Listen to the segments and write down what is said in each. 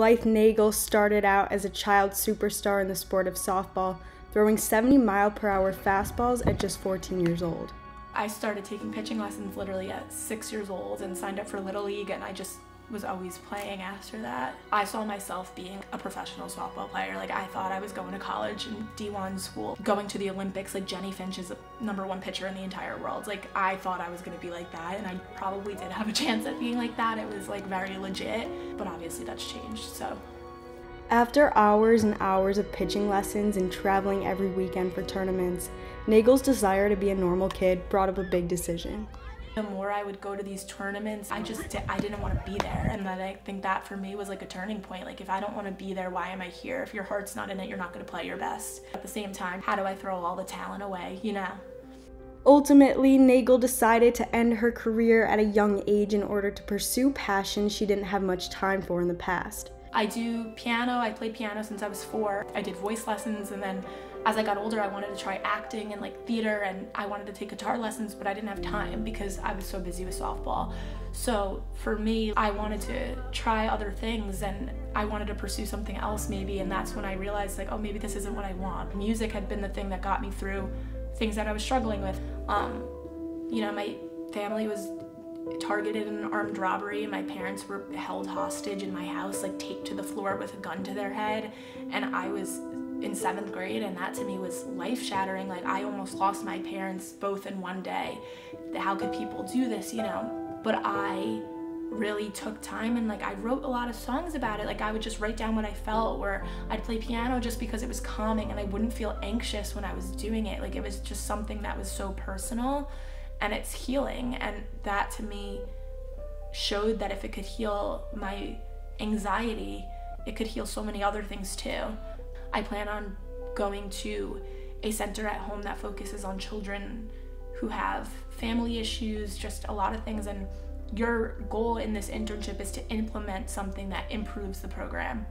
Blythe Nagel started out as a child superstar in the sport of softball, throwing 70-mile-per-hour fastballs at just 14 years old. I started taking pitching lessons literally at 6 years old and signed up for Little League, and I just was always playing after that. I saw myself being a professional softball player. Like, I thought I was going to college and D1 school, going to the Olympics. Like, Jenny Finch is the #1 pitcher in the entire world. Like, I thought I was going to be like that, and I probably did have a chance at being like that. It was like very legit, but obviously that's changed, so. After hours and hours of pitching lessons and traveling every weekend for tournaments, Nagel's desire to be a normal kid brought up a big decision. The more I would go to these tournaments, I didn't want to be there, and then I think that for me was like a turning point. Like, if I don't want to be there, why am I here? If your heart's not in it, you're not going to play your best. At the same time, how do I throw all the talent away, you know? Ultimately, Nagel decided to end her career at a young age in order to pursue passions she didn't have much time for in the past. I do piano. I played piano since I was 4. I did voice lessons, and then as I got older, I wanted to try acting and like theater, and I wanted to take guitar lessons, but I didn't have time because I was so busy with softball. So for me, I wanted to try other things, and I wanted to pursue something else maybe, and that's when I realized, like, oh, maybe this isn't what I want. Music had been the thing that got me through things that I was struggling with. You know, my family was targeted in an armed robbery, and my parents were held hostage in my house, like taped to the floor with a gun to their head, and I was in 7th grade, and that to me was life-shattering. Like, I almost lost my parents both in one day. How could people do this, you know? But I really took time, and like, I wrote a lot of songs about it. Like, I would just write down what I felt, or I'd play piano just because it was calming and I wouldn't feel anxious when I was doing it. Like, it was just something that was so personal, and it's healing, and that to me showed that if it could heal my anxiety, it could heal so many other things too. I plan on going to a center at home that focuses on children who have family issues, just a lot of things, and your goal in this internship is to implement something that improves the program.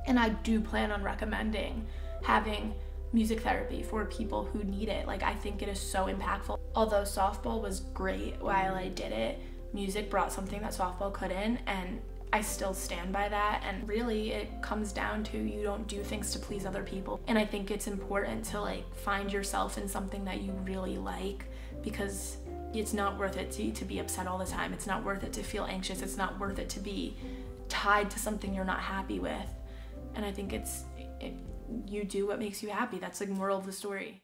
And I do plan on recommending having music therapy for people who need it. Like, I think it is so impactful. Although softball was great while I did it, music brought something that softball couldn't, and I still stand by that. And really, it comes down to, you don't do things to please other people. And I think it's important to like find yourself in something that you really like, because it's not worth it to be upset all the time. It's not worth it to feel anxious. It's not worth it to be tied to something you're not happy with. And I think you do what makes you happy. That's the moral of the story.